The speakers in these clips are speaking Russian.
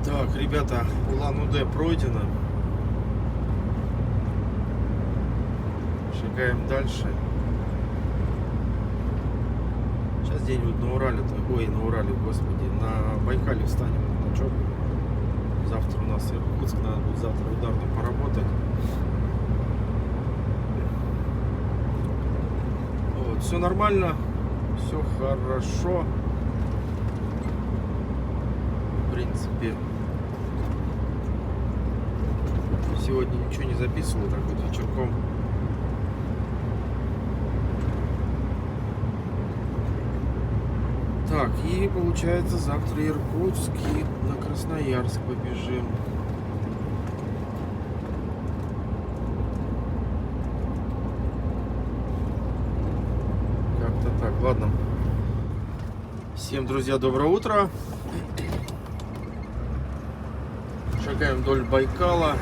Так, ребята, Улан-Удэ пройдено. Шагаем дальше. Сейчас где-нибудь на Урале, ой, на Урале, господи, на Байкале встанем на ночок. Завтра у нас Иркутск, надо будет завтра ударно поработать. Вот, все нормально, все хорошо. В принципе, сегодня ничего не записывал, так вот вечерком. Так, и получается завтра Иркутск и на Красноярск побежим. Как-то так, ладно. Всем, друзья, доброе утро. Шагаем вдоль Байкала.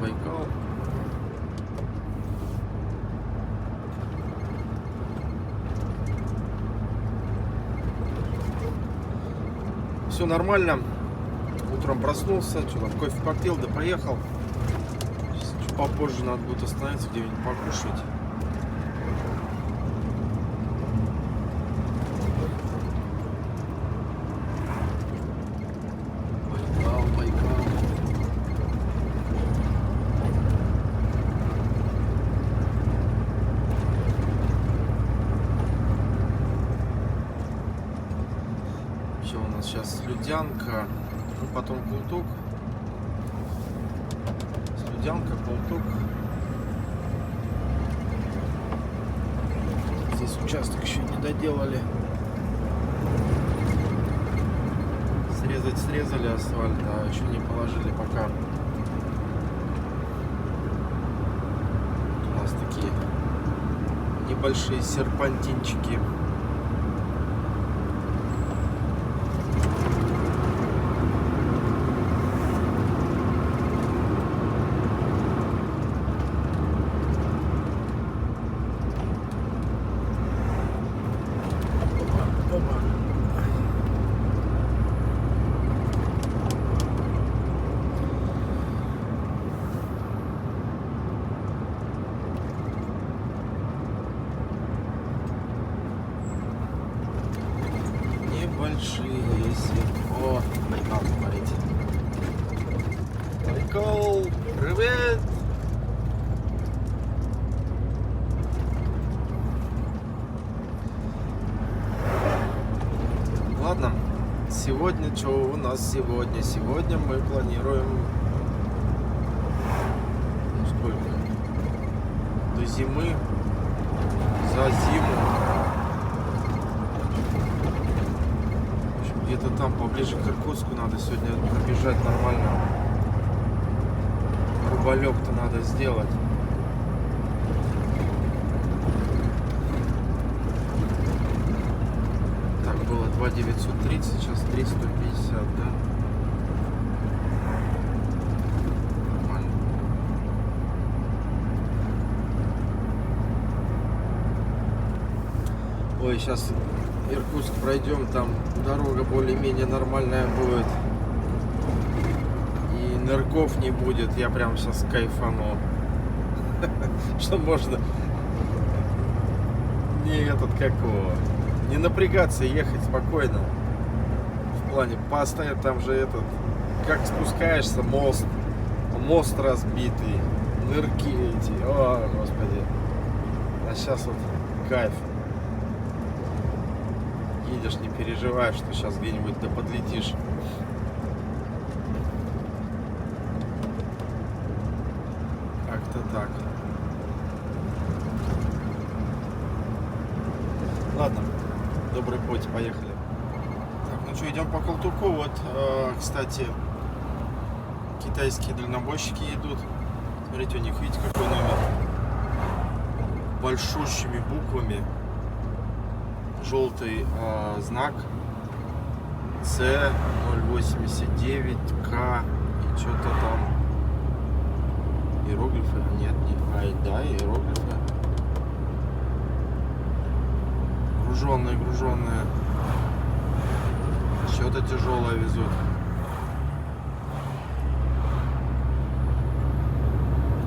Байкал. Все нормально. Утром проснулся, что-то кофе попил, да поехал. Сейчас, чуть попозже надо будет остановиться, где-нибудь покушать. Байкал, Байкал. Все, у нас сейчас Слюдянка, потом Култук. Слюдянка, Култук. Здесь участок еще не доделали. Срезали асфальт, а еще не положили пока. У нас такие небольшие серпантинчики. Большие есть. О, Байкал, смотрите. Байкал, привет! Ладно, сегодня что у нас сегодня? Сегодня мы планируем сколько? До зимы, за зиму. Где-то там поближе к Иркутску надо сегодня пробежать нормально. Рубалек-то надо сделать. Так, было 2,930, сейчас 3,150, да? Нормально. Ой, сейчас Иркутск пройдем, там дорога более-менее нормальная будет. И нырков не будет. Я прям сейчас кайфану. Что можно не напрягаться, ехать спокойно. В плане постоять, там же как спускаешься, мост разбитый, нырки эти. О, господи. А сейчас вот кайф. Едешь, не переживаешь, что сейчас где-нибудь да подлетишь. Как-то так. Ладно, добрый путь, поехали. Так, ну что, идем по Култуку. Вот, кстати, китайские дальнобойщики идут. Смотрите, у них, видите, какой номер? Большущими буквами. Желтый знак С089К и что-то там иероглифы, нет, груженные. Что-то тяжелое везут.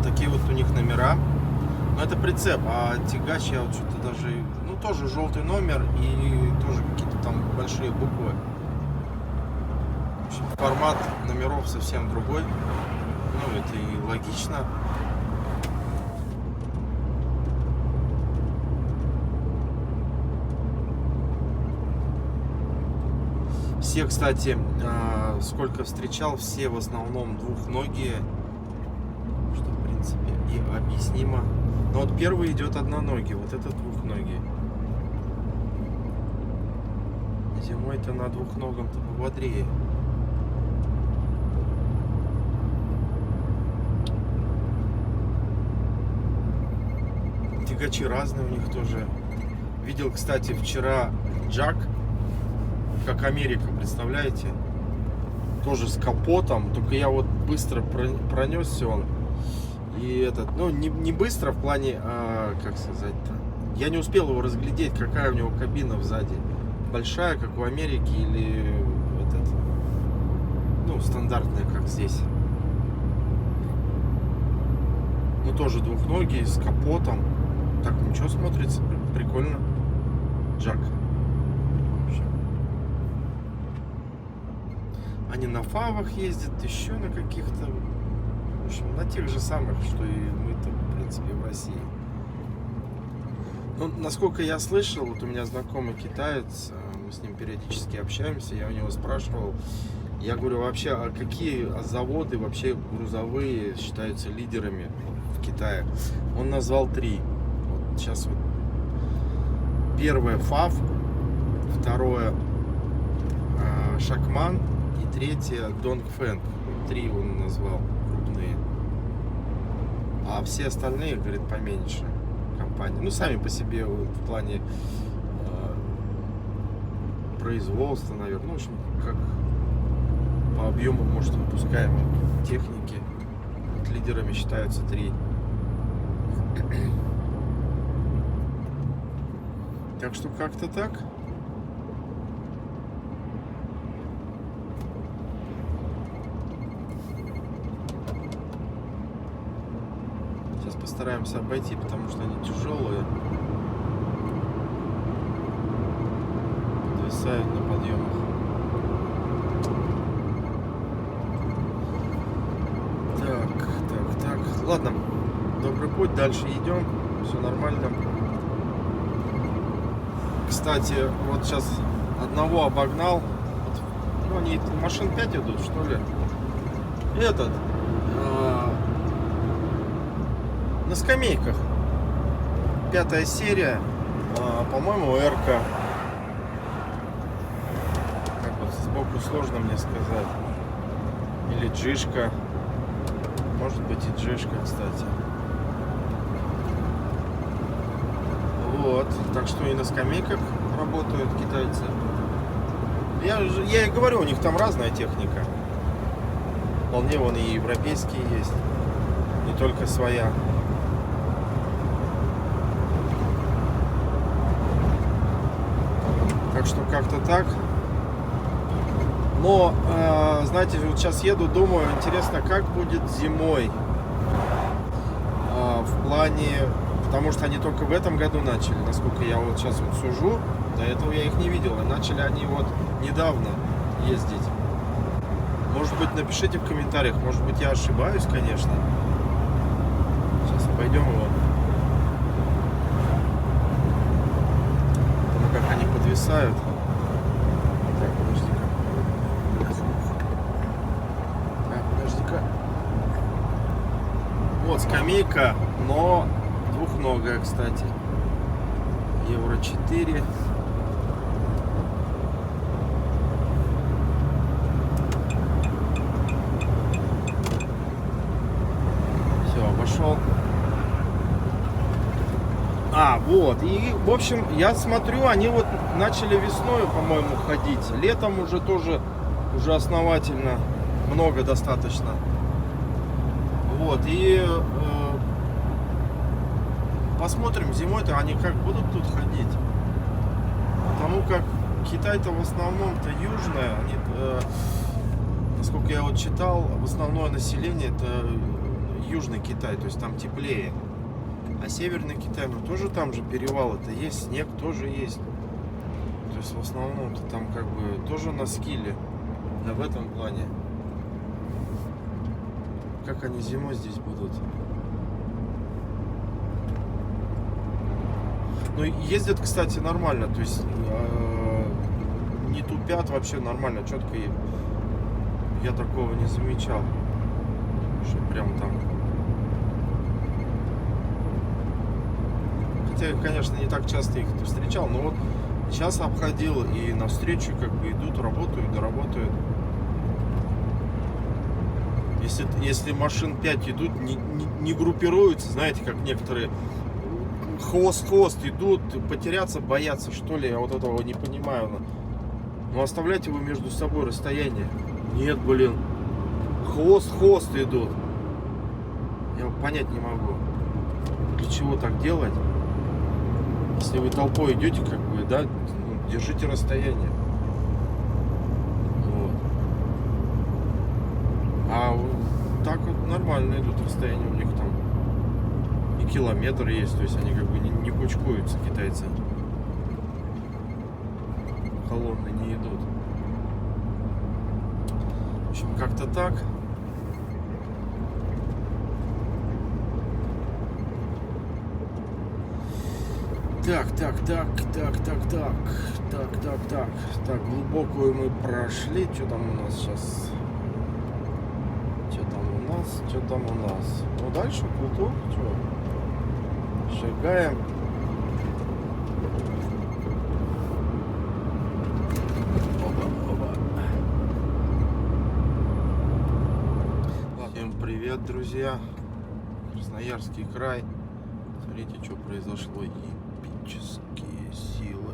Такие вот у них номера. Но это прицеп, а тягач я вот что-то даже... Ну, тоже желтый номер и тоже какие-то там большие буквы. В общем, формат номеров совсем другой. Ну, это и логично. Все, кстати, сколько встречал, все в основном двухногие, что в принципе и объяснимо. Но вот первый идет одноногий, вот этот двухногий. Зимой-то на двухногом-то пободрее. Тягачи разные у них тоже. Видел, кстати, вчера Джак, как Америка, представляете? Тоже с капотом, только я вот быстро пронесся он. И этот, ну не быстро в плане, как сказать-то, я не успел его разглядеть, какая у него кабина сзади. Большая, как у Америки, или этот, ну, стандартная, как здесь. Ну, тоже двухногий, с капотом. Так, ничего, смотрится, прикольно. Джак. Они на фавах ездят, еще на каких-то, в общем, на тех же самых, что и мы-то, в принципе, в России. Ну, насколько я слышал, вот у меня знакомый китаец, мы с ним периодически общаемся, я у него спрашивал, я говорю, вообще, а какие заводы вообще грузовые считаются лидерами в Китае? Он назвал 3. Вот сейчас вот первое ФАВ, второе Шакман, третье Dongfeng. 3 он назвал крупные. А все остальные, говорит, поменьше компании. Ну, сами по себе вот, в плане производства, наверное. Ну, в общем, как по объему, может, выпускаемой техники. Вот, лидерами считаются 3. Так что как-то так. Постараемся обойти, потому что они тяжелые, подвисают на подъемах. Так, ладно, добрый путь, дальше идем, все нормально. Кстати, вот сейчас одного обогнал, вот, ну они машин 5 идут, что ли. Этот на скамейках. 5-я серия, по-моему, Эрка. Как вот сбоку сложно мне сказать. Или Джишка. Может быть и Джишка, кстати. Вот. Так что и на скамейках работают китайцы. Я и говорю, у них там разная техника. Вполне вон и европейские есть. Не только своя. Так что как-то так. Но, знаете, вот сейчас еду, думаю, интересно, как будет зимой. В плане, потому что они только в этом году начали, насколько я вот сейчас вот сужу. До этого я их не видел. И начали они вот недавно ездить. Может быть, напишите в комментариях, может быть, я ошибаюсь, конечно. Сейчас пойдем его. Как они подвисают. Так, подожди-ка. Вот скамейка, но двухногая, кстати. Евро 4. Все, обошел. Вот. И, в общем, я смотрю, они вот начали весной, по-моему, ходить. Летом уже тоже, уже основательно, много достаточно. Вот. И посмотрим, зимой-то они как будут тут ходить. Потому как Китай-то в основном-то южная, они, насколько я вот читал, основное население это южный Китай, то есть там теплее. А северный Китай, ну тоже там же перевалы-то есть, снег тоже есть. То есть в основном-то там как бы тоже на скилле. Да, в этом плане. Как они зимой здесь будут? Ну, ездят, кстати, нормально. То есть не тупят, вообще нормально, четко. И я такого не замечал. Что прям там. Хотя, конечно, не так часто их встречал, но вот сейчас обходил и навстречу как бы идут, работают, доработают. Если машин 5 идут, не группируются, знаете, как некоторые хвост идут, потеряться боятся, что ли, я вот этого не понимаю. Но оставляйте вы между собой расстояние. Нет, блин, хвост идут. Я понять не могу, для чего так делать. Если вы толпой идете, как бы, да, держите расстояние. Вот. А так вот нормально идут расстояния у них там. И километр есть, то есть они как бы не кучкуются, китайцы. Колонны не идут. В общем, как-то так. Так, глубокую мы прошли. Что там у нас сейчас? Что там у нас? Ну, дальше круто. Что? Шагаем. Оба. Всем привет, друзья. Красноярский край. Смотрите, что произошло. Епические силы.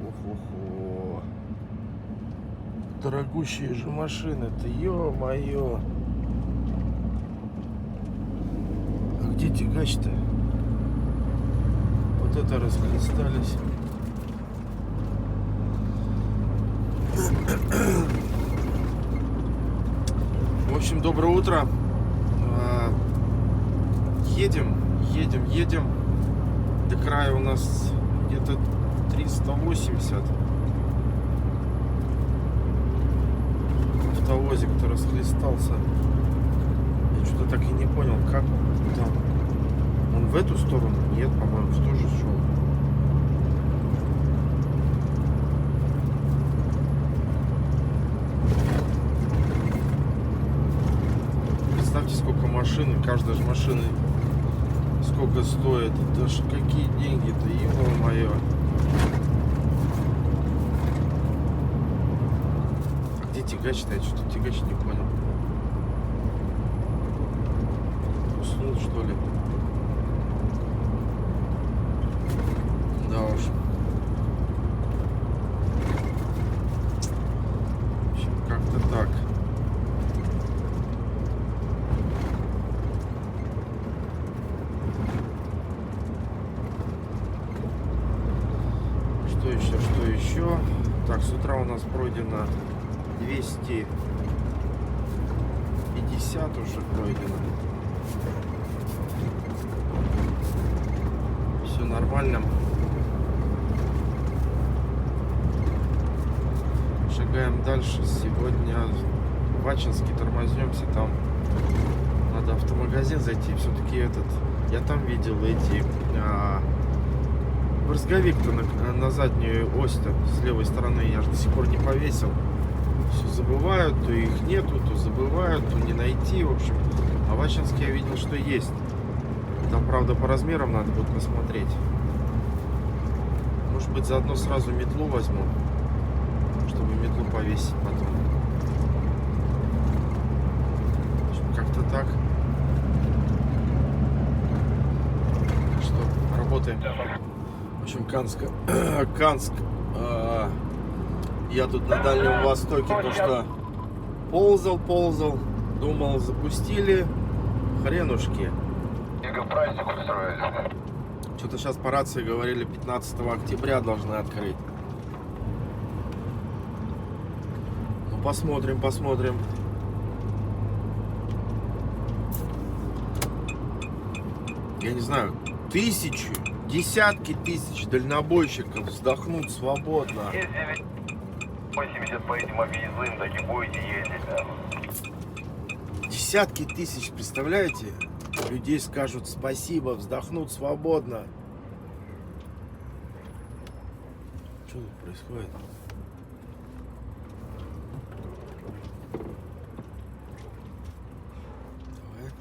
Ох-охо. Дорогущие же машины-то, ё-моё. А где тягач-то? Вот это расхлестались. В общем, доброе утро. Едем. До края у нас где-то 380. Автовозик-то расхлестался. Я что-то так и не понял, как там. Он в эту сторону? Нет, по-моему, в ту же шел. Представьте, сколько машин, каждая же машина сколько стоит. Это ж какие деньги-то, ё-моё. А где тягач-то? Я что-то тягач не понял. Уснул, что ли? Да уж. В общем, как-то так. Что еще? Так, с утра у нас пройдено 250 уже пройдено. Все нормально. Шагаем дальше. Сегодня в Ачинске тормознемся. Там надо в автомагазин зайти. Все-таки я там видел эти брызговик-то на заднюю ось-то с левой стороны я же до сих пор не повесил. Все забывают, то их нету, то забывают, то не найти. В общем, а в Ачинске я видел, что есть. Там, правда, по размерам надо будет посмотреть. Может быть, заодно сразу метлу возьму, чтобы метлу повесить потом. В общем, как-то так. Что, работаем. В общем, Канск, я тут на Дальнем Востоке, то что ползал, думал, запустили, хренушки. Что-то сейчас по рации говорили, 15 октября должны открыть. Ну, посмотрим, посмотрим. Я не знаю, тысячи, десятки тысяч дальнобойщиков вздохнут свободно. 80 поедем объездным, так и будете ездить, да. Десятки тысяч, представляете? Людей скажут спасибо, вздохнут свободно. Что тут происходит? Давай.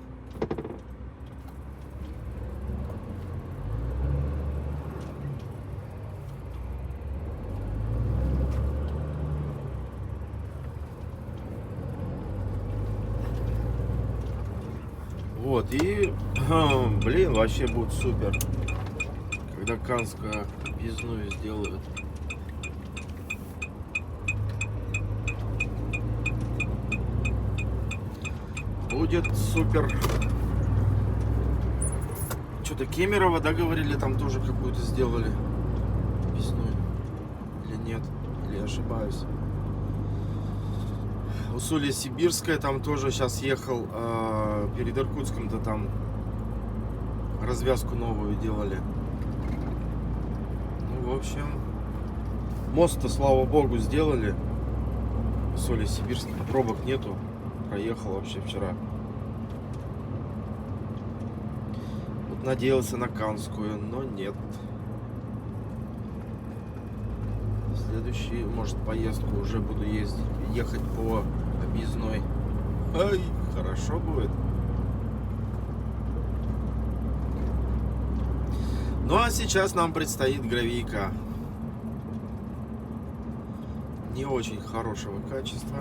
Вот, и, блин, вообще будет супер, когда Канскую объездную сделают. Будет супер. Что-то Кемерово, да, говорили, там тоже какую-то сделали объездную. Или нет, или я ошибаюсь. Усолье-Сибирская, там тоже сейчас ехал, перед Иркутском-то там развязку новую делали. Ну, в общем, мост-то, слава богу, сделали. Усолье-Сибирский, пробок нету, проехал вообще вчера. Вот надеялся на Канскую, но нет. Следующий, может, поездку уже буду ехать по объездной. Ай, хорошо будет. Ну а сейчас нам предстоит гравийка. Не очень хорошего качества.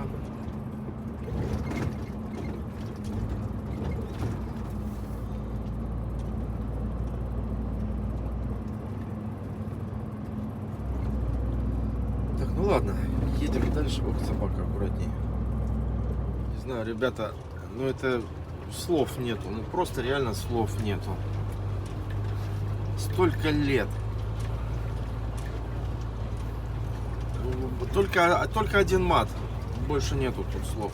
Так, ну ладно, едем дальше. Ох, собака, аккуратней. Не знаю, ребята, ну это слов нету. Ну просто реально слов нету. Столько лет. Только один мат. Больше нету тут слов.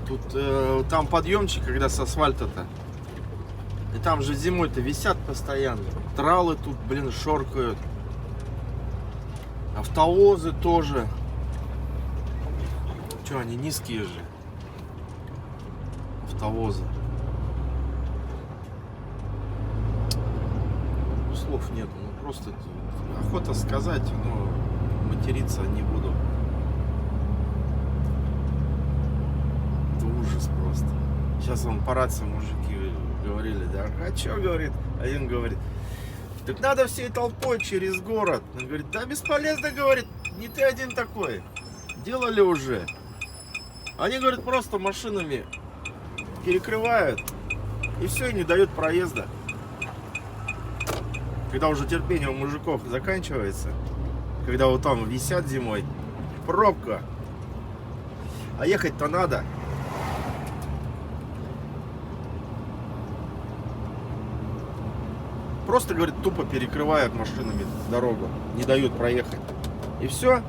Тут там подъемчик, когда с асфальта-то. И там же зимой-то висят постоянно. Тралы тут, блин, шоркают. Автовозы тоже. Че, они низкие же. Автовозы. Слов нет. Ну просто охота сказать, но материться не буду. Это ужас просто. Сейчас вон по рации мужики говорили, да, а что, говорит, один говорит, так надо всей толпой через город. Он говорит, да бесполезно, говорит, не ты один такой. Делали уже. Они, говорят, просто машинами перекрывают и все, и не дают проезда. Когда уже терпение у мужиков заканчивается, когда вот там висят зимой, пробка, а ехать-то надо. Просто, говорит, тупо перекрывают машинами дорогу, не дают проехать. И все.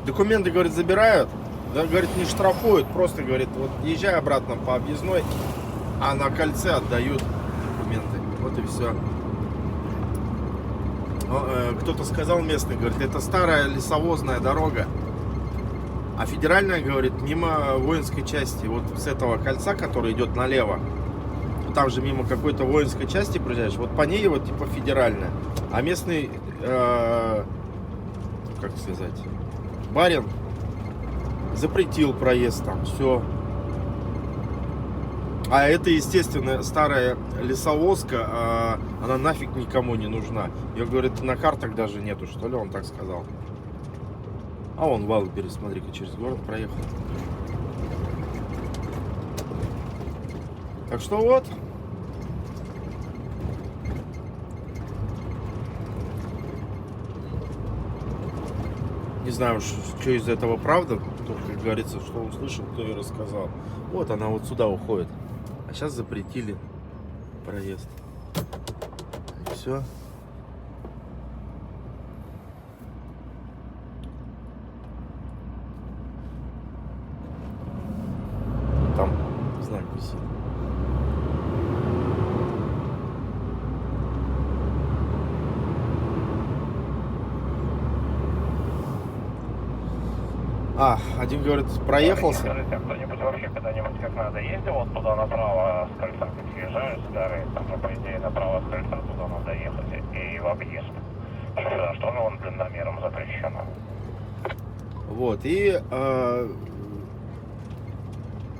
Документы, говорит, забирают, да, говорит, не штрафуют, просто, говорит, вот езжай обратно по объездной, а на кольце отдают документы. Вот и все. Кто-то сказал местный, говорит, это старая лесовозная дорога, а федеральная, говорит, мимо воинской части. Вот с этого кольца, который идет налево, там же мимо какой-то воинской части проезжаешь, вот по ней вот типа федеральная. А местный, как сказать, барин запретил проезд там, все. А это, естественно, старая лесовозка, она нафиг никому не нужна. Ее, говорит, на картах даже нету, что ли, он так сказал. А он Валбери, смотри-ка, через город проехал. Так что вот. Не знаю, что из этого правда. Тут, как говорится, что услышал, то и рассказал. Вот она вот сюда уходит. А сейчас запретили проезд. все. Там знак висит. Один говорит, проехался. Скажите, а кто-нибудь вообще когда-нибудь как надо ездил вот туда направо с кольца, как съезжаешь с горы, там, ну, по идее, направо с кольца туда надо ехать и в объезд. Что вон длинномером запрещено. Вот, и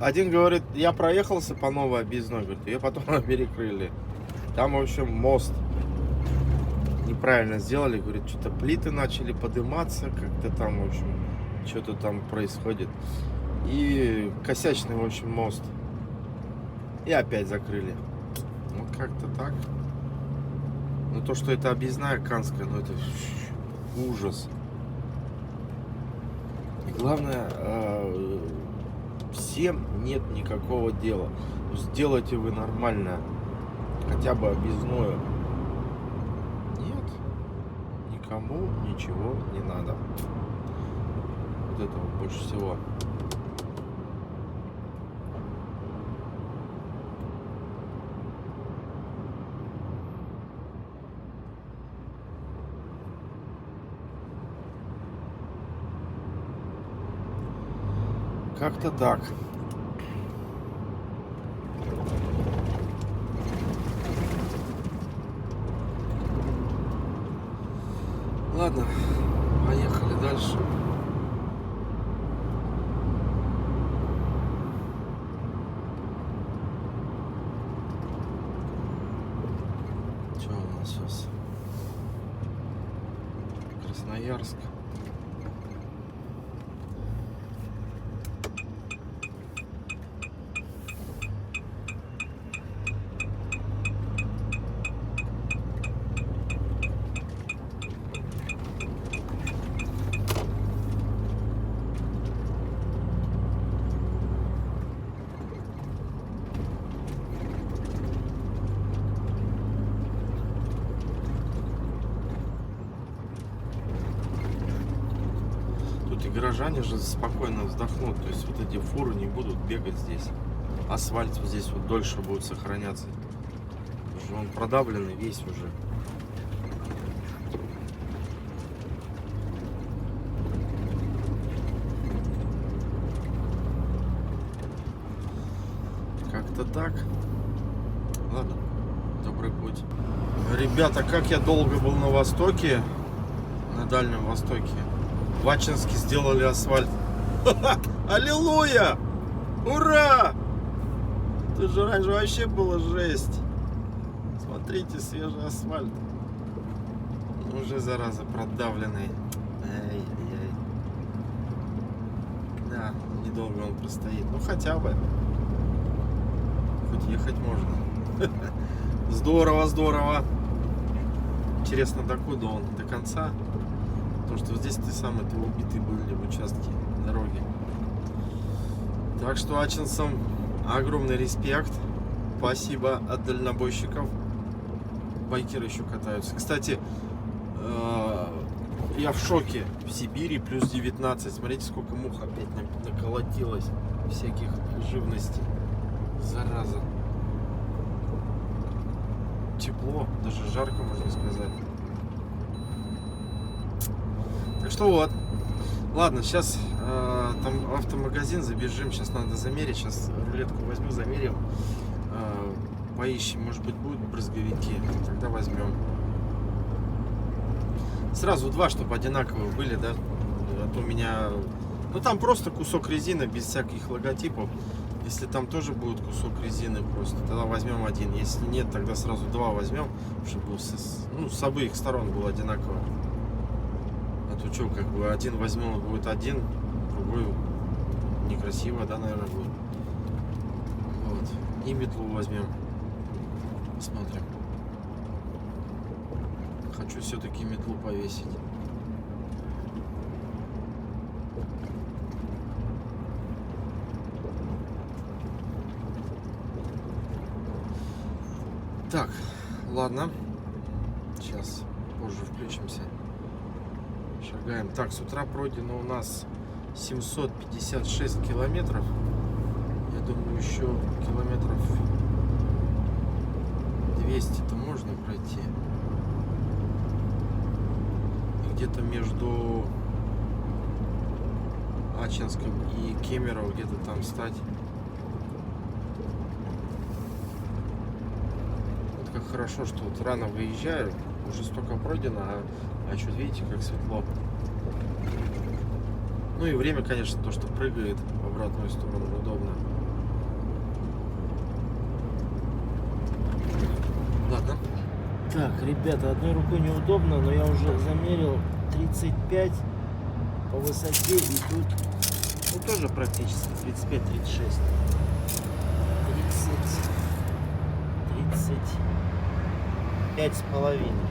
один говорит, я проехался по новой объездной, говорит, ее потом перекрыли. Там, в общем, мост неправильно сделали, говорит, что-то плиты начали подниматься, как-то там, в общем, что-то там происходит. И косячный, в общем, мост. И опять закрыли. Ну, как-то так. Ну, то, что это объездная Канская, ну, это ужас. И главное, всем нет никакого дела. Сделайте вы нормально, хотя бы объездную. Нет, никому ничего не надо. Вот этого больше всего. Как-то так. Ладно, поехали дальше. Что у нас сейчас? Красноярск. И горожане же спокойно вздохнут, то есть вот эти фуры не будут бегать здесь. Асфальт здесь вот дольше будет сохраняться. Потому что он продавленный весь уже. Как-то так. Ладно, добрый путь. Ребята, как я долго был на Востоке, на Дальнем Востоке. В Ачинске сделали асфальт. Аллилуйя! Ура! Тут же раньше вообще было жесть. Смотрите, свежий асфальт. Уже, зараза, продавленный. Ай-яй-яй. Да, недолго он простоит. Ну, хотя бы. Хоть ехать можно. Здорово, здорово. Интересно, докуда он? До конца? Потому что здесь ты сам это убитый были в участке дороги. Так что ачинцам огромный респект. Спасибо от дальнобойщиков. Байкеры еще катаются. Кстати, я в шоке. В Сибири плюс 19. Смотрите, сколько мух опять наколотилось. Всяких живностей. Зараза. Тепло. Даже жарко, можно сказать. Так что вот. Ладно, сейчас там автомагазин забежим. Сейчас надо замерить. Сейчас рулетку возьму, замерим. Поищем. Может быть, будут брызговики. Тогда возьмем. Сразу два, чтобы одинаковые были, да? А то у меня... Ну там просто кусок резины, без всяких логотипов. Если там тоже будет кусок резины просто, тогда возьмем один. Если нет, тогда сразу два возьмем, чтобы с обеих сторон было одинаково. А то что, как бы один возьмем, будет один, другой некрасиво, да, наверное, будет. Вот. И метлу возьмем. Посмотрим. Хочу все-таки метлу повесить. Так, ладно. Сейчас позже включимся. Шагаем. Так, с утра пройдено у нас 756 километров. Я думаю, еще километров 200-то можно пройти. И где-то между Ачинском и Кемерово где-то там стать. Вот как хорошо, что вот рано выезжаю, уже столько пройдено, а еще видите, как светло. Ну и время, конечно, то, что прыгает в обратную сторону, удобно. Ладно. Так, ребята, одной рукой неудобно, но я уже замерил 35 по высоте, и тут ну, тоже практически 35-36. 35 с половиной.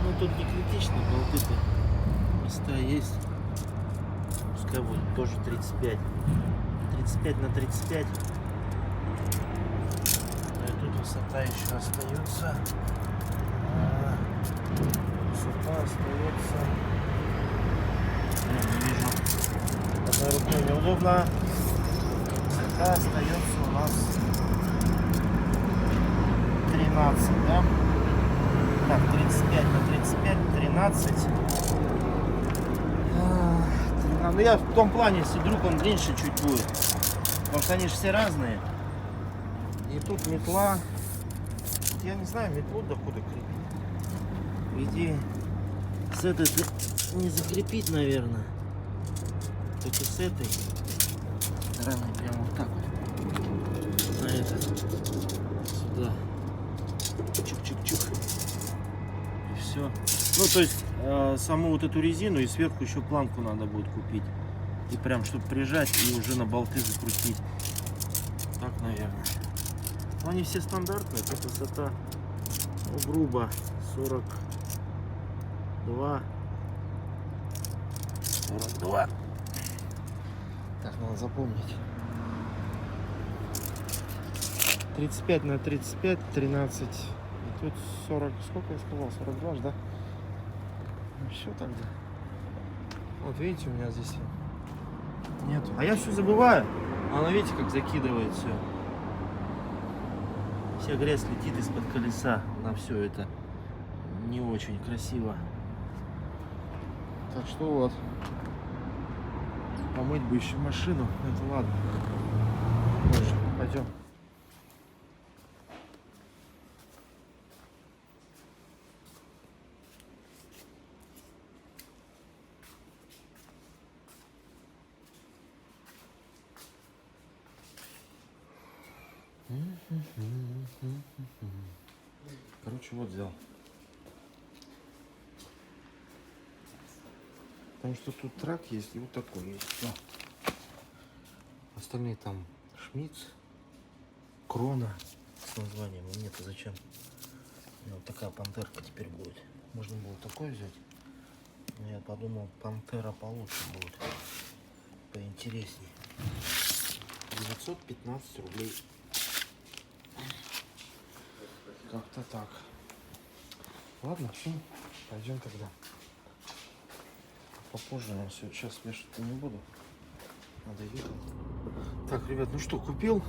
Ну тут не критично, болты-то места есть. Пускай будет тоже 35. 35 на 35. Тут высота еще остается. Высота остается. Не вижу. Одной рукой неудобно. Высота остается у нас 13, да? Так, 35 на 35, 13. Ну я в том плане, если вдруг он длиннее чуть будет. Потому что они же все разные. И тут метла. Я не знаю, метлу докуда крепить. По идее, с этой не закрепить, наверное. Только с этой стороны прямо вот так вот. На этот. Сюда. Чук-чук-чук. И все. Ну, то есть, саму вот эту резину и сверху еще планку надо будет купить. И прям, чтобы прижать и уже на болты закрутить. Так, наверное. Но они все стандартные. Тут высота, ну, грубо 42. 42. Так, надо запомнить. 35 на 35, 13. И тут 40, сколько я сказал? 42 же, да? Ну все тогда. Вот видите, у меня здесь нет. А я все забываю. Она, видите, как закидывает все. Вся грязь летит из-под колеса на все это. Не очень красиво. Так что вот. Помыть бы еще машину. Это ладно. Дальше пойдем. Короче, вот взял. Потому что тут трак есть и вот такой есть. Да. Остальные там Шмидц, Крона с названием. И мне-то зачем? У меня вот такая пантерка теперь будет. Можно было такой взять. Но я подумал, пантера получше будет. Поинтереснее. 915 рублей. Как-то так. Ладно, все, пойдем тогда. Попозже, но все, сейчас вешать-то не буду. Надо ехать. Так, ребят, ну что, купил?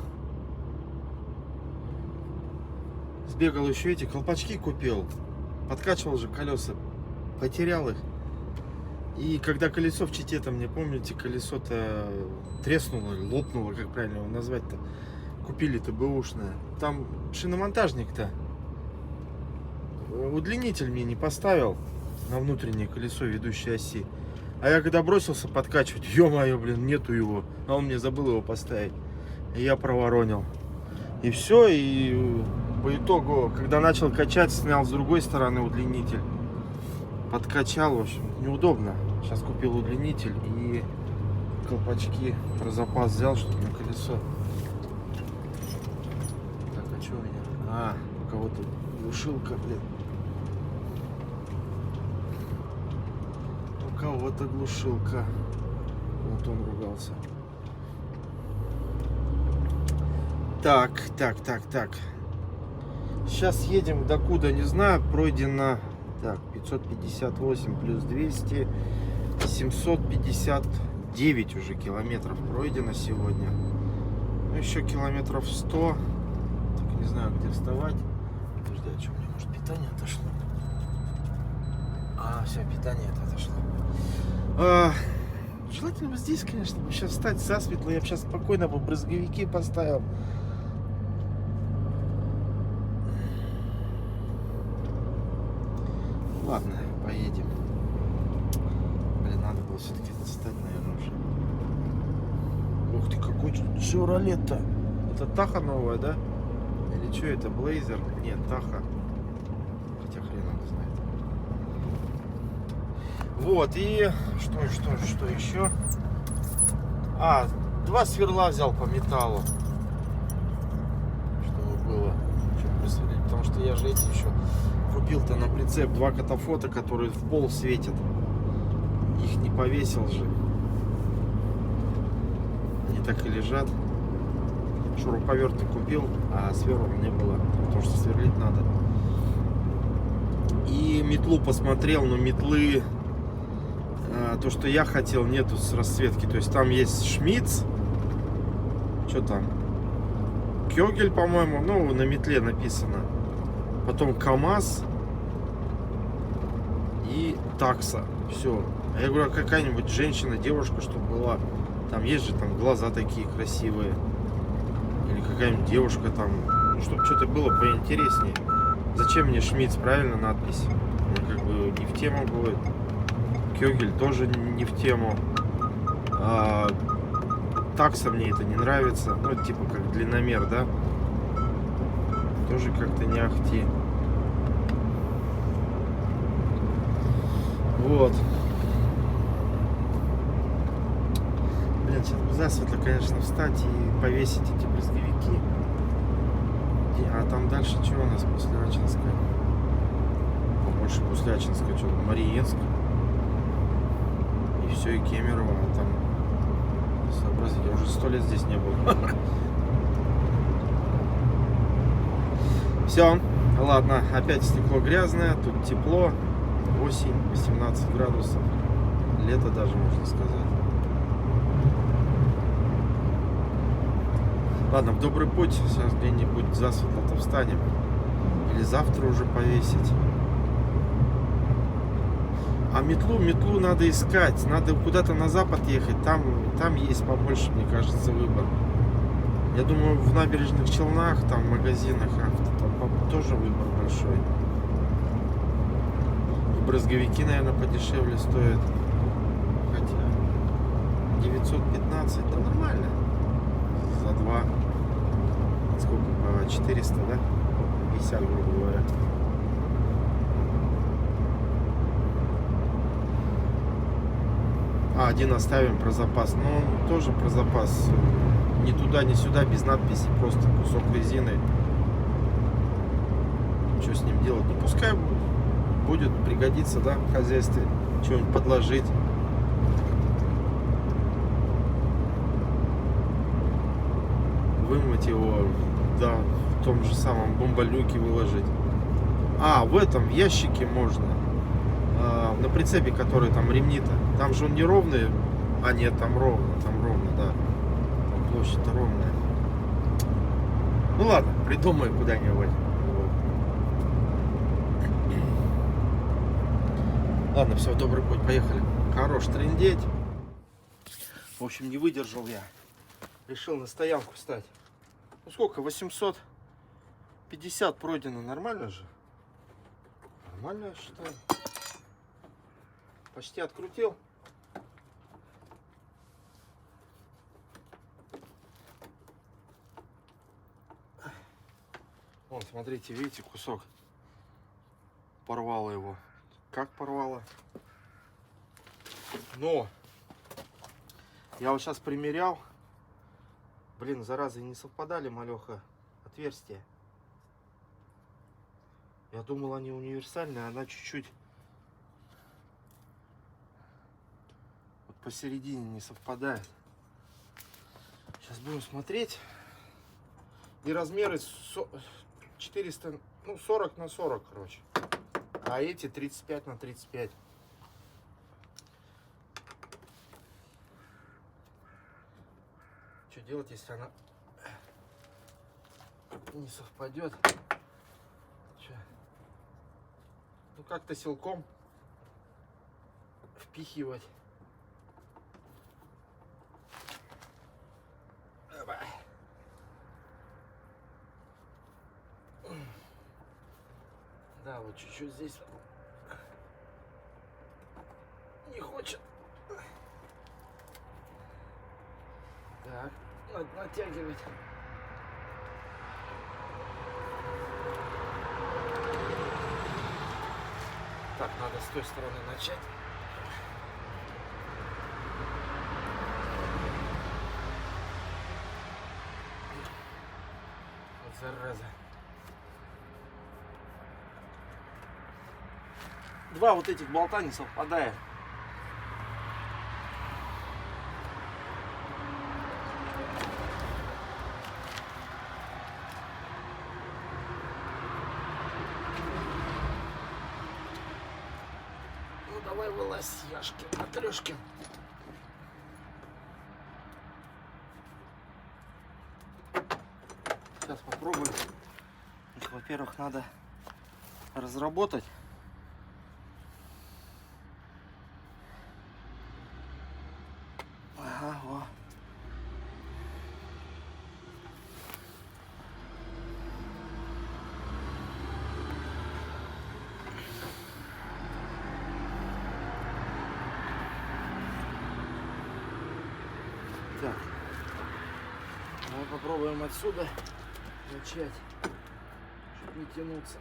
Сбегал еще эти колпачки купил. Подкачивал же колеса. Потерял их. И когда колесо в Чите, там, не помните, колесо-то треснуло, лопнуло, как правильно его назвать-то. Купили-то бэушное. Там шиномонтажник-то удлинитель мне не поставил на внутреннее колесо ведущей оси. А я когда бросился подкачивать, ё-моё, блин, нету его. А он мне забыл его поставить. И я проворонил. И все, и по итогу, когда начал качать, снял с другой стороны удлинитель. Подкачал, в общем, неудобно. Сейчас купил удлинитель и колпачки про запас взял, чтобы на колесо. Так, а что у меня? А, у кого-то глушилка, блин. У кого-то глушилка. Вот он ругался. Так. Сейчас едем докуда, не знаю, пройдено, так, 558 плюс 200, 759 уже километров пройдено сегодня. Ну, еще километров 100, так не знаю, где вставать. Подожди, а что, у меня, может, питание отошло? А, все, питание это отошло. Желательно бы здесь, конечно, бы сейчас встать засветло, я бы сейчас спокойно бы брызговики поставил. Ладно, поедем. Блин, надо было все-таки достать, наверное, уже. Ух ты, какой шевролет-то. Это Таха новая, да? Или что это, Блейзер? Нет, Таха. Хотя хрен его знает. Вот, и что еще? А, 2 сверла взял по металлу. Чтобы было. Чтобы присмотреть. Потому что я же эти еще купил-то на прицеп 2 катафота, которые в пол светят. Их не повесил же. Они так и лежат. Шуруповерты купил, а сверл не было. Потому что сверлить надо. И метлу посмотрел, но метлы... То, что я хотел, нету с расцветки. То есть там есть Шмидц. Что там? Кёгель, по-моему. Ну, на метле написано. Потом КамАЗ. И такса. Все. А я говорю, а какая-нибудь женщина, девушка, чтобы была. Там есть же там глаза такие красивые. Или какая-нибудь девушка там. Ну, чтобы что-то было поинтереснее. Зачем мне Шмидц, правильно, надпись? Она как бы не в тему будет. Кёгель тоже не в тему. Такса мне это не нравится. Ну, типа как длинномер, да? Тоже как-то не ахти. Вот. Блин, сейчас бы засветло, конечно, встать и повесить эти брызговики. А там дальше что у нас после Ачинска? Больше после Ачинска что? Мариинск. И все, и Кемерово. А там сообразить, я уже 100 лет здесь не был. Все, ладно, опять стекло грязное, тут тепло, осень, 18 градусов, лето даже, можно сказать. Ладно, в добрый путь, сейчас где-нибудь засветло-то встанем, или завтра уже повесить. А метлу надо искать, надо куда-то на запад ехать, там есть побольше, мне кажется, выбор. Я думаю, в набережных Челнах, там в магазинах авто, там тоже выбор большой. И брызговики, наверное, подешевле стоят. Хотя 915, да нормально. За 2. Сколько? 400, да? 50, грубо говоря. А, один оставим про запас. Ну, он тоже про запас. Ни туда, ни сюда, без надписи. Просто кусок резины. Что с ним делать? Ну, пускай будет пригодиться, да, в хозяйстве. Что-нибудь подложить. Вымыть его, да, в том же самом бомболюке выложить. А, в этом, в ящике можно. На прицепе, который там ремни-то. Там же он не ровный. А нет, там ровно, да. Там площадь-то ровная. Ну ладно, придумаю куда-нибудь. Ладно, все, добрый путь, поехали. Хорош трындеть. В общем, не выдержал я. Решил на стоянку встать. Ну сколько, 850 пройдено, нормально же? Нормально, я считаю. Почти открутил. Вон, смотрите, видите, кусок. Порвало его. Как порвало? Но я вот сейчас примерял. Блин, зараза, не совпадали, малеха, отверстия. Я думал, они универсальные, а она чуть-чуть вот посередине не совпадает. Сейчас будем смотреть. И размеры 400, ну 40 на 40, короче. А эти 35 на 35. Что делать, если она не совпадет? Чё? Ну как-то силком впихивать. Оба. Да, вот чуть-чуть здесь не хочет. Так, надо натягивать. Так, надо с той стороны начать. Вот зараза. Два вот этих болта не совпадает. Ну давай вылазь, Яшкин, Матрешкин. Сейчас попробуем. Их, во-первых, надо разработать. Ага, во. Так. Давай попробуем отсюда начать, чтобы не тянуться.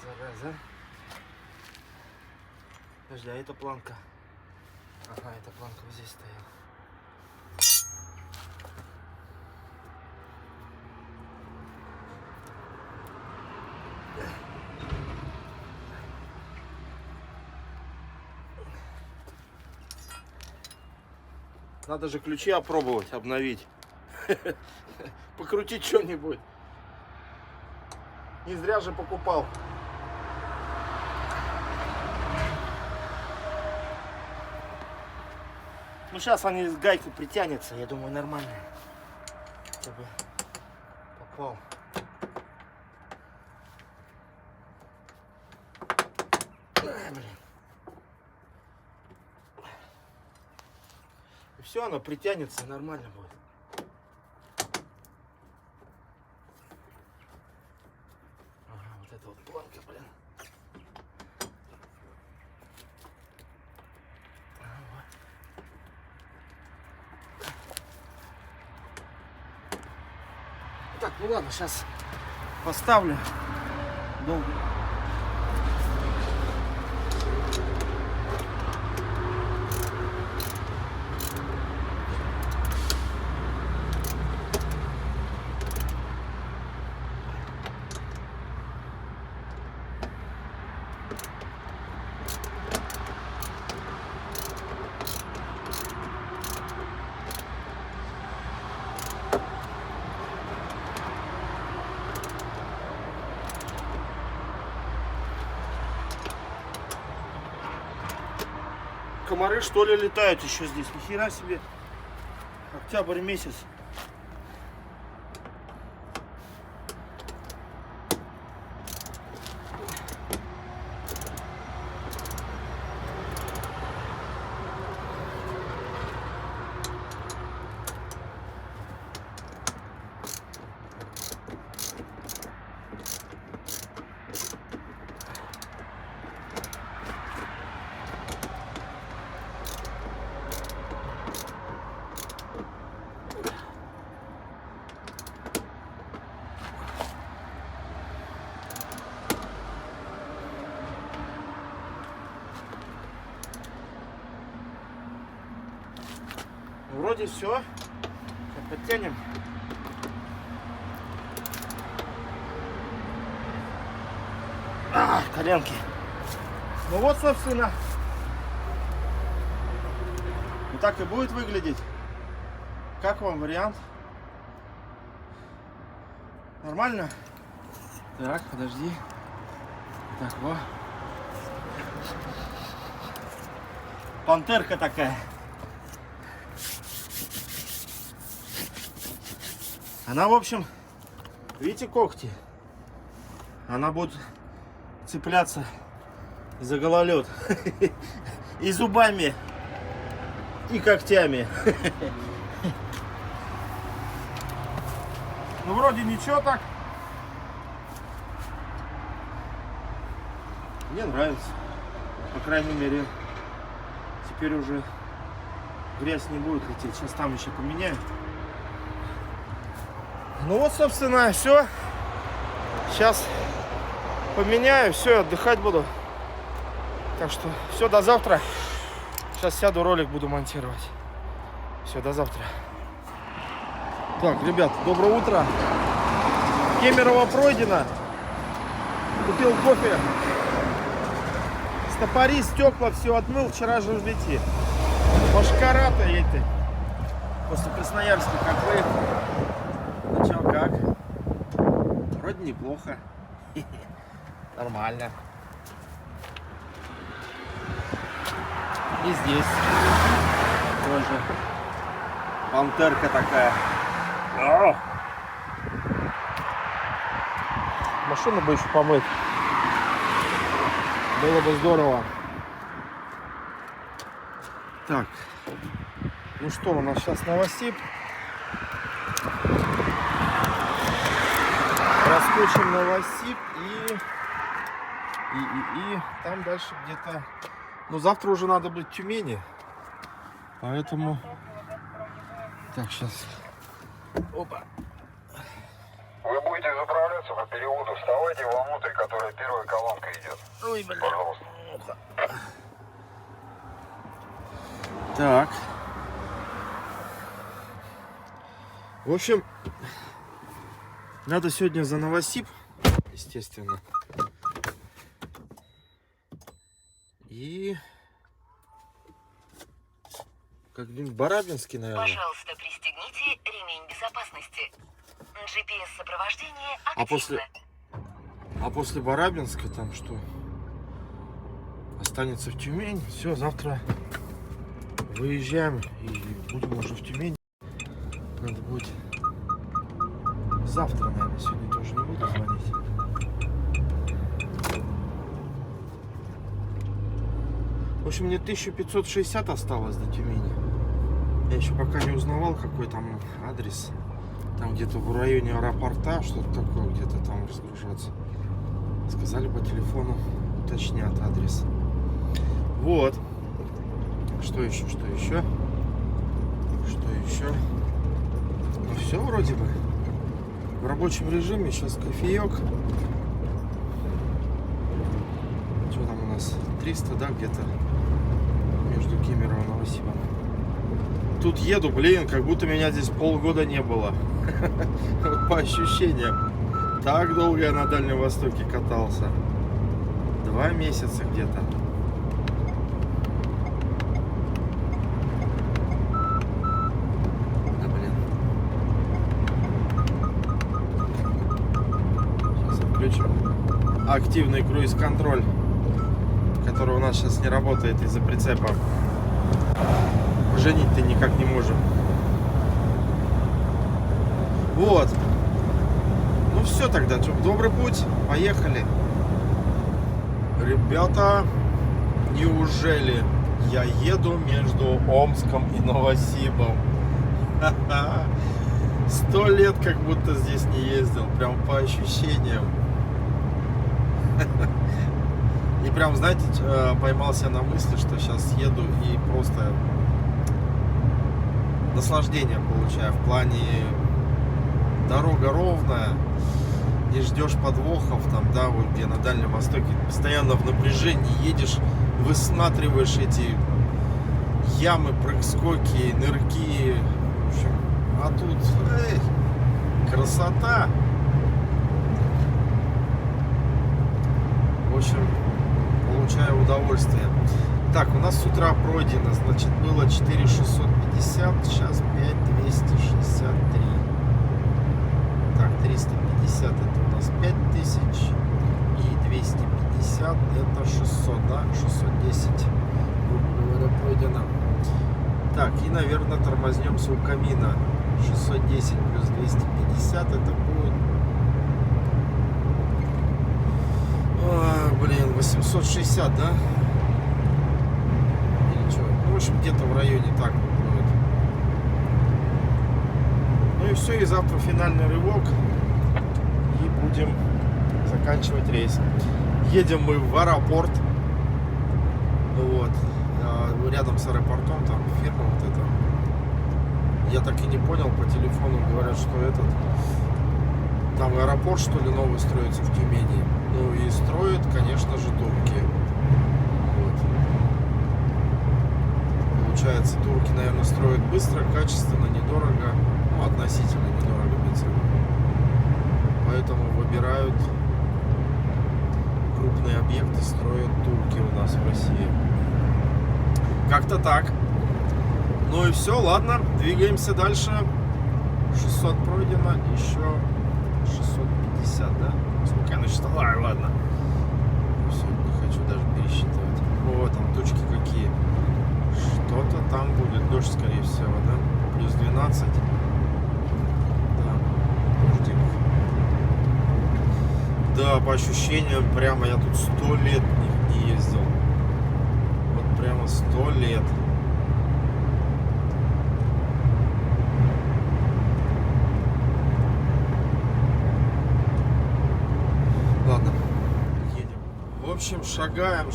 Зараза. Подожди, а эта планка? Ага, эта планка вот здесь стояла. Надо же ключи опробовать, обновить. Покрутить что-нибудь. Не зря же покупал. Ну сейчас они с гайкой притянутся, я думаю, нормально. Хотя бы попал. Блин. И все, оно притянется, нормально будет. Ага, вот эта вот планка, блин. Так, ну ладно, сейчас поставлю. Долго. Комары, что ли, летают еще здесь? Ни хера себе. Октябрь месяц. Вроде все. Сейчас подтянем. Коленки. Ну вот, собственно, так и будет выглядеть. Как вам вариант? Нормально? Так, подожди. Так, во. Пантерка такая. Она, в общем, видите когти? Она будет цепляться за гололед. И зубами, и когтями. Ну, вроде ничего так. Мне нравится. По крайней мере, теперь уже грязь не будет лететь. Сейчас там еще поменяю. Ну вот, собственно, все. Сейчас поменяю, все, отдыхать буду. Так что все, до завтра. Сейчас сяду, ролик буду монтировать. Все, до завтра. Так, ребят, доброе утро. Кемерово пройдено. Купил кофе. Стопори, стекла, все отмыл. Вчера же в лети. Машкара-то эти. После Красноярска как выехал. Ну чё, как? Вроде неплохо. Нормально. И здесь тоже пантерка такая. Машину бы еще помыть. Было бы здорово. Так. Ну что, у нас сейчас Новосиб. Проскочим Новосиб и там дальше где-то. Ну завтра уже надо быть в Тюмени. Поэтому. Так, сейчас. Опа. Вы будете заправляться по переводу, вставайте вовнутрь, которая первая колонка идет. Ой, блин. Пожалуйста. Так. В общем, надо сегодня за Новосиб, естественно. И как-нибудь Барабинский, наверное. Пожалуйста, пристегните ремень безопасности. GPS-сопровождение А активно. после Барабинска там что? Останется в Тюмень. Все, завтра выезжаем и будем уже в Тюмени. Надо будет завтра, наверное. Сегодня тоже не буду звонить. В общем, мне 1560 осталось до Тюмени. Я еще пока не узнавал, какой там адрес. Там где-то в районе аэропорта, что-то такое, где-то там разгружаться. Сказали по телефону, уточнят адрес. Вот. Что еще, что еще? Что еще? Ну все вроде бы. В рабочем режиме. Сейчас кофеек. Что там у нас? 300, да, где-то между Кемерово и Новосибом. Тут еду, блин, как будто меня здесь полгода не было. Вот по ощущениям. Так долго я на Дальнем Востоке катался. 2 месяца где-то. Да, блин. Сейчас включим активный круиз-контроль, который у нас сейчас не работает из-за прицепа. Женить-то никак не можем. Вот. Ну все тогда, добрый путь. Поехали. Ребята, неужели я еду между Омском и Новосибом? 100 лет как будто здесь не ездил. Прям по ощущениям. И прям, знаете, поймался на мысли, что сейчас еду и просто наслаждение получаю. В плане дорога ровная, не ждешь подвохов, там, да, вот где на Дальнем Востоке постоянно в напряжении едешь, высматриваешь эти ямы, прыг-скоки, нырки. В общем, а тут, красота. В общем, получаю удовольствие. Так, у нас с утра пройдено, значит, было 4650, сейчас 5263. Так, 350 это у нас 5000 и 250 это 600, да, 610, грубо говоря, пройдено. Так, и, наверное, тормознемся у камина. 610 плюс 250 это будет... блин, 860, да? Или что? Ну, в общем, где-то в районе так вот будет. Ну и все, и завтра финальный рывок. И будем заканчивать рейс. Едем мы в аэропорт. Вот. Рядом с аэропортом, там фирма вот эта. Я так и не понял, по телефону говорят, что этот... Там аэропорт, что ли, новый строится в Тюмени. Ну и строят, конечно же, турки. Вот. Получается, турки, наверное, строят быстро, качественно, недорого. Ну, относительно недорого, имеется в виду. Поэтому выбирают крупные объекты, строят турки у нас в России. Как-то так. Ну и все, ладно, двигаемся дальше. 600 пройдено, еще 650, да? Сколько я насчитал? Ладно. Все, не хочу даже пересчитывать. О, там тучки какие. Что-то там будет. Дождь, скорее всего, да? Плюс 12. Да, дождик. Да, по ощущениям, прямо я тут 100 лет не ездил. Вот прямо 100 лет. Ладно, едем. В общем, шагаем.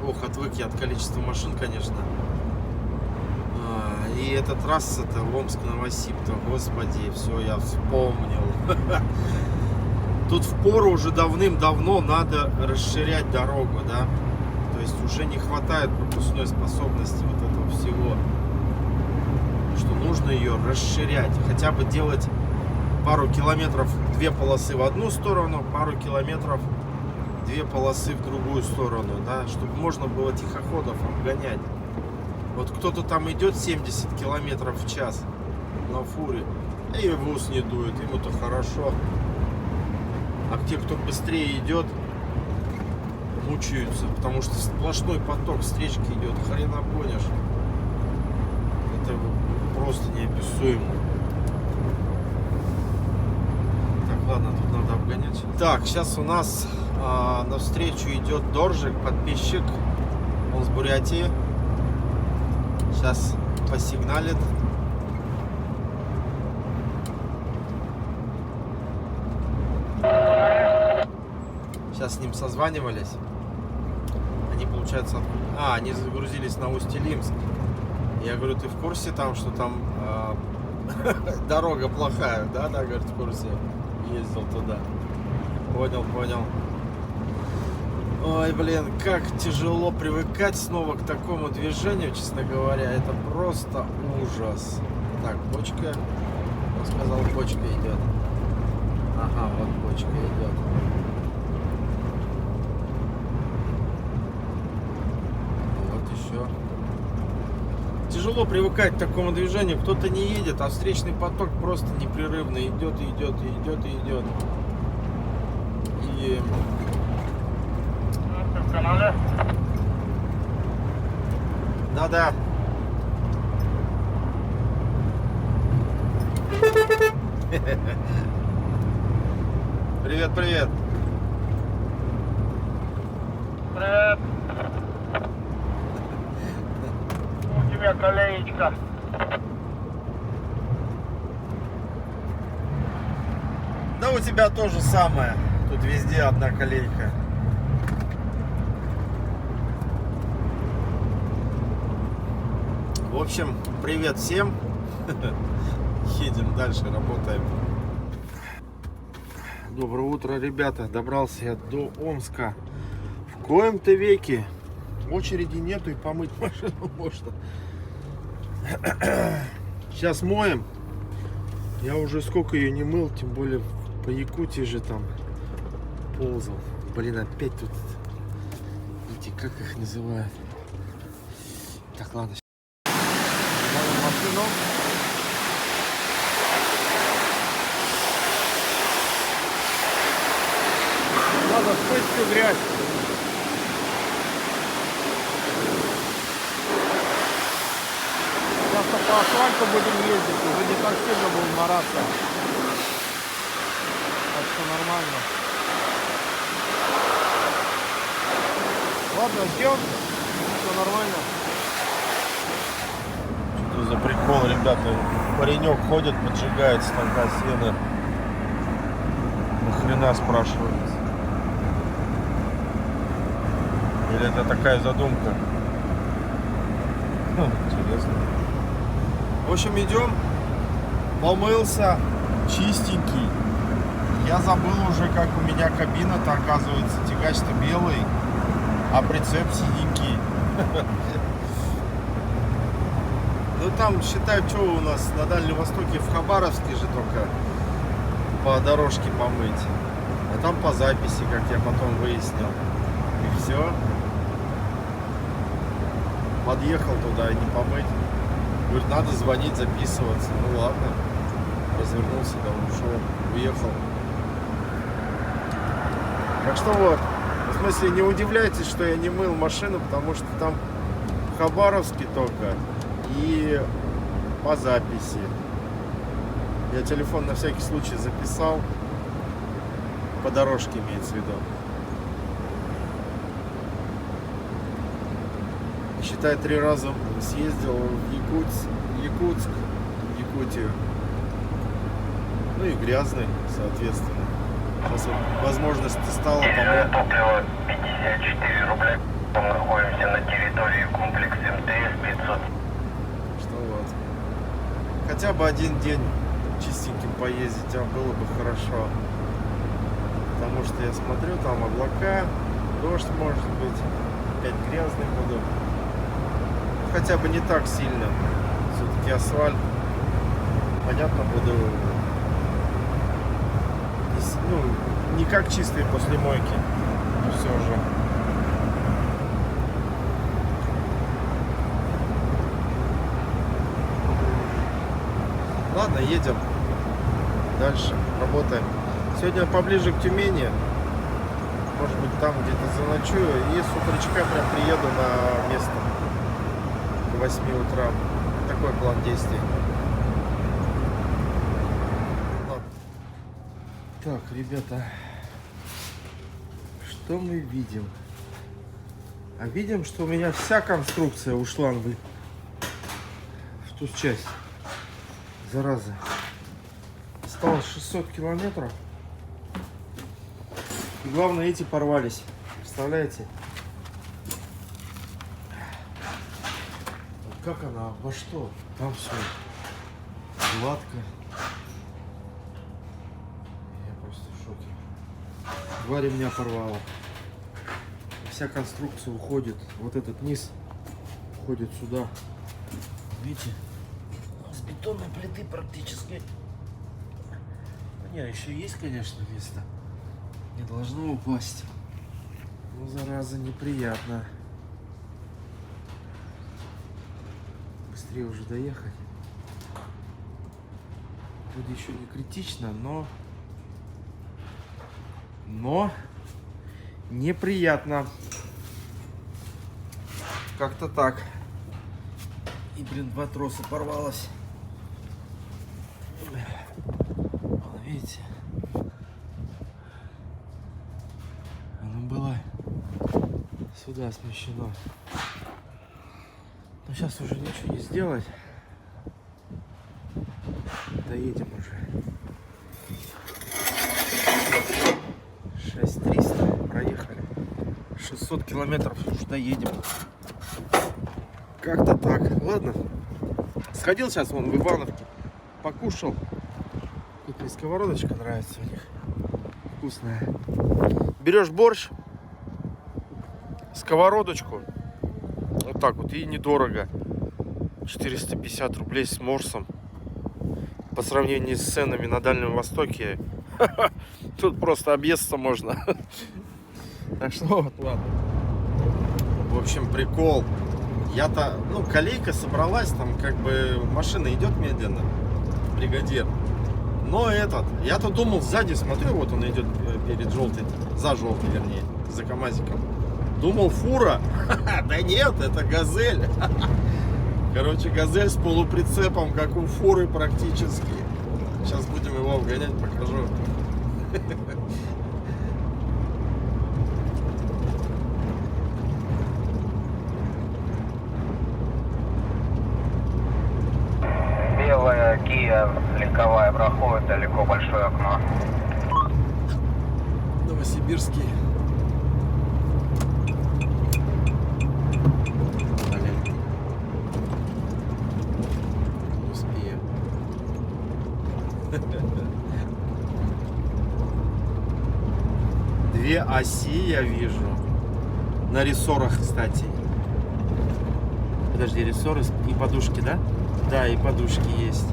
Ох, отвык я от количества машин, конечно. И эта трасса-то Омск-Новосиб-то, господи, все, я вспомнил. Тут впору уже давным-давно надо расширять дорогу, да? То есть уже не хватает пропускной способности вот этого всего. Что нужно ее расширять, хотя бы делать пару километров, 2 полосы в одну сторону, пару километров, 2 полосы в другую сторону, да, чтобы можно было тихоходов обгонять. Вот кто-то там идет 70 километров в час на фуре, и в ус не дует, ему-то хорошо. А те, кто быстрее идет, мучаются, потому что сплошной поток встречки идет, хрен обгонишь. Это просто неописуемо. Ладно, тут надо обгонять. Так, сейчас у нас навстречу идет Доржик, подписчик. Он с Бурятии. Сейчас посигналит. Сейчас с ним созванивались. Они, получается, они загрузились на Усть-Илимск. Я говорю, ты в курсе там, что там дорога плохая? Да, говорит, в курсе. Ездил туда. Понял. Ой, блин, как тяжело привыкать снова к такому движению, честно говоря. Это просто ужас. Так, бочка. Он сказал, бочка идет. Ага, вот бочка идет. Вот еще. Тяжело привыкать к такому движению. Кто-то не едет, а встречный поток просто непрерывно идет. И... В канале? Да. Привет. Привет. У тебя колеечка. Да у тебя то же самое. Тут везде одна колейка. В общем, привет всем. Едем дальше, работаем. Доброе утро, ребята. Добрался я до Омска. В коем-то веке очереди нету и помыть машину можно. Сейчас моем. Я уже сколько ее не мыл, тем более по Якутии же там ползал. Блин, опять тут эти, как их называют? Так, ладно. Машину. Надо смыть всю грязь. Сейчас по асфальту будем ездить, уже не так сильно будем мараться. Так что нормально. Ладно, ждем. Все нормально. Что за прикол, ребята? Паренек ходит, поджигает станка сена. Нахрена, спрашивается? Или это такая задумка? Интересно. В общем, идем. Помылся. Чистенький. Я забыл уже, как у меня кабина-то оказывается. Тягач-то белый, а прицеп синенький. Ну там, считай, что у нас на Дальнем Востоке, в Хабаровске же только по дорожке помыть. А там по записи, как я потом выяснил. И все. Подъехал туда и не помыть. Говорит, надо звонить, записываться. Ну ладно. Развернулся, да, ушел, уехал. Так что вот. В смысле, не удивляйтесь, что я не мыл машину, потому что там в Хабаровске только и по записи. Я телефон на всякий случай записал. По дорожке имеется в виду. Считай, 3 раза съездил в Якутск, Якутию. Ну и грязный, соответственно. Сейчас вот возможность стала помыть. Топливо 54 рубля. Мы находимся на территории комплекса МТС 500. Что вот. Хотя бы один день чистеньким поездить, а было бы хорошо. Потому что я смотрю, там облака, дождь может быть, опять грязный буду. Хотя бы не так сильно. Все-таки асфальт. Понятно, буду не как чистый после мойки. Но все же. Ладно, едем дальше, работаем. Сегодня поближе к Тюмени. Может быть, там где-то заночую. И с утречка прям приеду на место. К 8 утра. Такой план действий. Ладно. Так, ребята. Что мы видим? А видим, что у меня вся конструкция ушла в ту часть. Зараза. Осталось 600 километров. И главное, эти порвались. Представляете? Вот как она? Во что? Там все гладко. Я просто в шоке. 2 ремня порвало. Вся конструкция уходит. Вот этот низ уходит сюда. Видите? С бетонной плиты практически. Не, еще есть, конечно, место. Не должно упасть. Ну, зараза, неприятно. Быстрее уже доехать. Вроде еще не критично, но неприятно. Как-то так. И, блин, 2 троса порвалось. Вон, видите? Оно было сюда смещено. Но сейчас уже ничего не сделать. Доедем уже. 6300 проехали. 600 километров уже доедем. Как-то так. Ладно. Сходил сейчас вон в Ивановке. Покушал. Тут мне сковородочка нравится у них. Вкусная. Берешь борщ, сковородочку. Вот так вот. И недорого. 450 рублей с морсом. По сравнению с ценами на Дальнем Востоке. Тут просто объесться можно. Так что вот, ладно. В общем, прикол. Я-то, ну, колейка собралась, там как бы машина идет медленно, бригадир. Но я-то думал, сзади смотрю, вот он идет перед желтой, за желтой, вернее, за КамАЗиком. Думал, фура. Да нет, это газель. Короче, газель с полуприцепом, как у фуры практически. Сейчас будем его обгонять, покажу. Белая Kia легковая проходит далеко, большое окно. Новосибирский. Блин. Не успею. Две оси я вижу. На рессорах, кстати. Подожди, рессоры и подушки, да? Да, и подушки есть.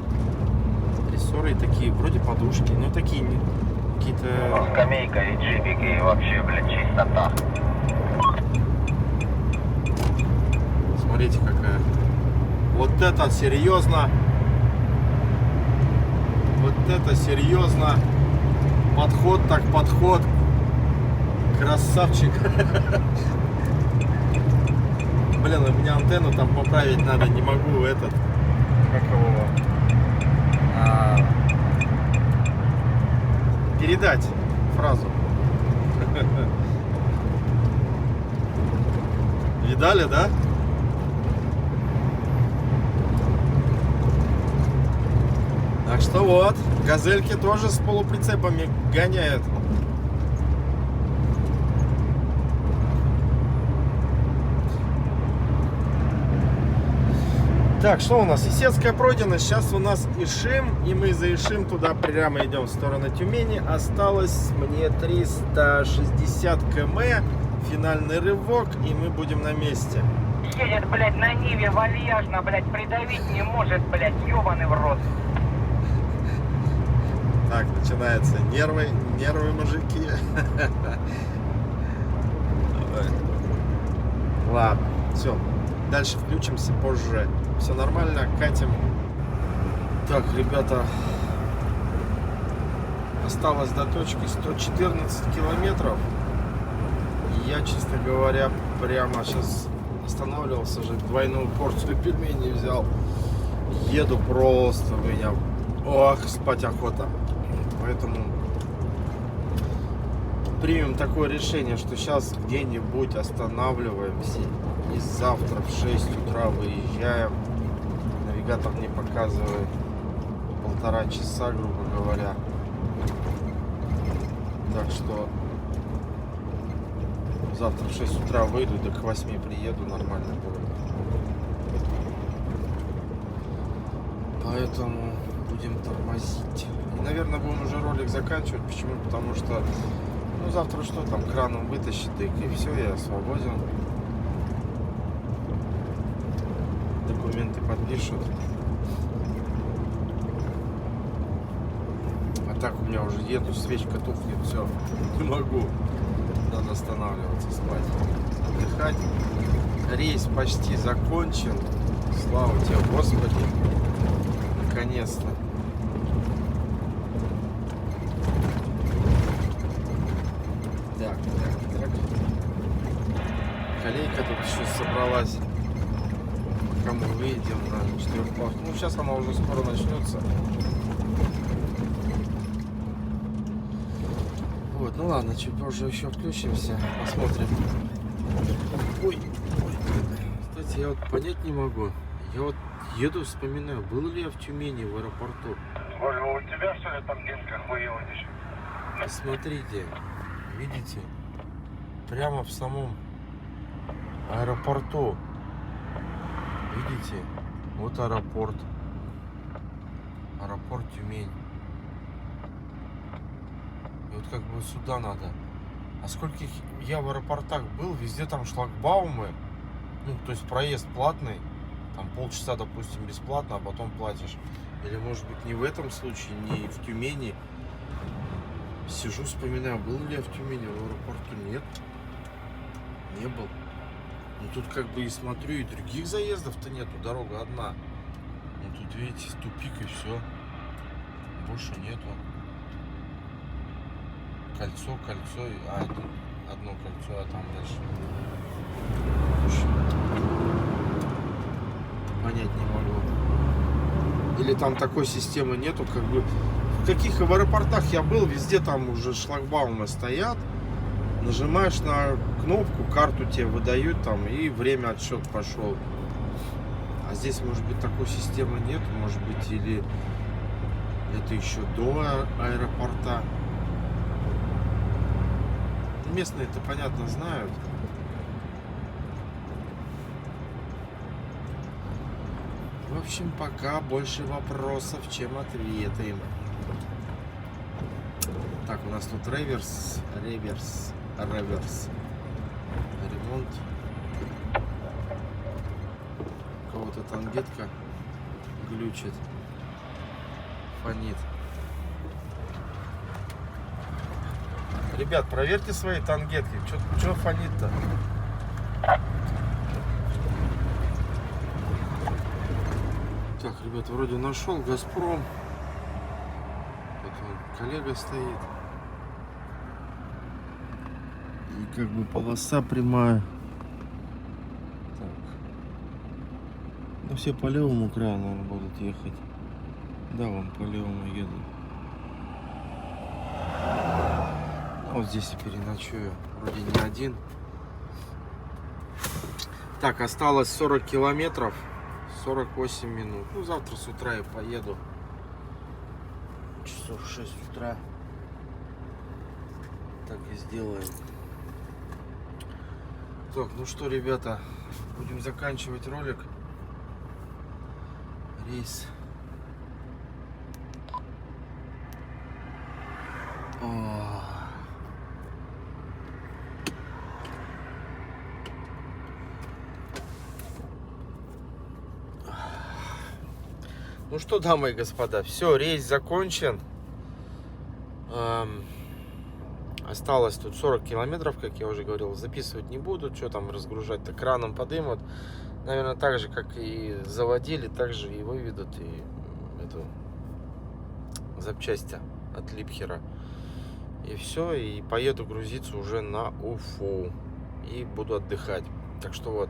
Рессоры и такие, вроде подушки, но такие не какие-то. Скамейка и джипики, и вообще, блядь, чистота. Смотрите, какая. Вот это серьезно. Вот это серьезно. Подход так подход. Красавчик. Блин, у меня антенну там поправить надо, не могу этот. Как его? Передать фразу. Видали, да? Так что вот, газельки тоже с полуприцепами гоняют. Так, что у нас? Исетская пройдена, сейчас у нас Ишим, и мы за Ишим туда прямо идем в сторону Тюмени. Осталось мне 360 км, финальный рывок, и мы будем на месте. Едет, блядь, на Ниве вальяжно, блядь, придавить не может, блядь, ёбаный в рот. Так, начинаются нервы, мужики. Давай. Ладно, все, дальше включимся позже. Все нормально, катим. Так, ребята, осталось до точки 114 километров. И я, честно говоря, прямо сейчас останавливался же, двойную порцию пельменей взял. Еду просто, у меня, ох, спать охота. Поэтому примем такое решение, что сейчас где-нибудь останавливаемся. И завтра в 6 утра выезжаем. Навигатор мне показывает 1,5 часа, грубо говоря. Так что завтра в 6 утра выйду, до к 8 приеду, нормально будет. Поэтому будем тормозить. И, наверное, будем уже ролик заканчивать. Почему? Потому что, ну, завтра что там, краном вытащит, и все, я свободен. Документы подпишут. А так у меня уже еду, свечка тухнет, все, не могу. Надо останавливаться, спать, отдыхать. Рейс почти закончен. Слава тебе, Господи. Наконец-то. Так. Колейка тут еще собралась. Пока мы выйдем на 4 Ну, сейчас она уже скоро начнется. Вот, ну ладно, чуть позже еще включимся, посмотрим. Ой. Кстати, я вот понять не могу. Я вот еду, вспоминаю, был ли я в Тюмени в аэропорту. Ой, у тебя что ли там детка хуёвища? Посмотрите, видите? Прямо в самом аэропорту. Видите? Вот аэропорт. Аэропорт Тюмень. И вот как бы сюда надо. А скольких я в аэропортах был, везде там шлагбаумы. Ну, то есть проезд платный. Там полчаса, допустим, бесплатно, а потом платишь. Или, может быть, не в этом случае, не в Тюмени. Сижу, вспоминаю, был ли я в Тюмени в аэропорту? Нет. Не был. Ну тут как бы и смотрю, и других заездов-то нету, дорога одна. Ну тут видите, тупик и все. Больше нету. Кольцо, тут одно кольцо, а там дальше. Больше понять не могу. Или там такой системы нету, как бы. В каких в аэропортах я был, везде там уже шлагбаумы стоят. Нажимаешь на кнопку, карту тебе выдают там, и время отсчет пошел. А здесь, может быть, такой системы нет, может быть, или это еще до аэропорта. Местные-то, понятно, знают. В общем, пока больше вопросов, чем ответов. Так, у нас тут реверс. Ремонт. У кого-то тангетка глючит, фонит. Ребят, проверьте свои тангетки. Что фонит-то? Так, ребят, вроде нашел Газпром. Вот он, коллега стоит. И как бы полоса прямая. Так. Ну все по левому краю, наверное, будут ехать. Да, вон по левому едут. Вот здесь и переночую. Вроде не один. Так, осталось 40 километров. 48 минут. Ну, завтра с утра я поеду. Часов 6 утра. Так и сделаем. Так, ну что, ребята, будем заканчивать ролик. Рейс. Ну что, дамы и господа, все, рейс закончен. Осталось тут 40 километров, как я уже говорил. Записывать не буду, что там разгружать-то, краном подымут. Наверное, так же, как и заводили, так же и выведут и эту запчасти от Липхера. И все, и поеду грузиться уже на Уфу. И буду отдыхать. Так что вот.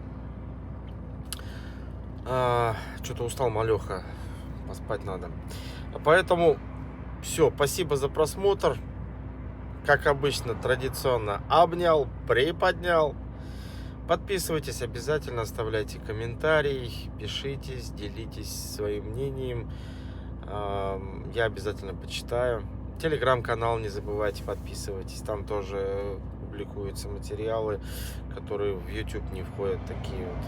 Что-то устал малеха. Поспать надо. Поэтому все, спасибо за просмотр. Как обычно, традиционно обнял, приподнял. Подписывайтесь обязательно, оставляйте комментарии, пишитесь, делитесь своим мнением. Я обязательно почитаю. Телеграм-канал не забывайте, подписывайтесь. Там тоже публикуются материалы, которые в YouTube не входят, такие вот.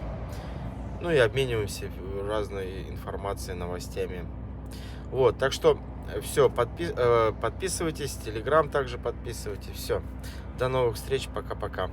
Ну и обмениваемся разной информацией, новостями. Вот, так что все, подписывайтесь, Телеграм также подписывайтесь. Все, до новых встреч, пока-пока.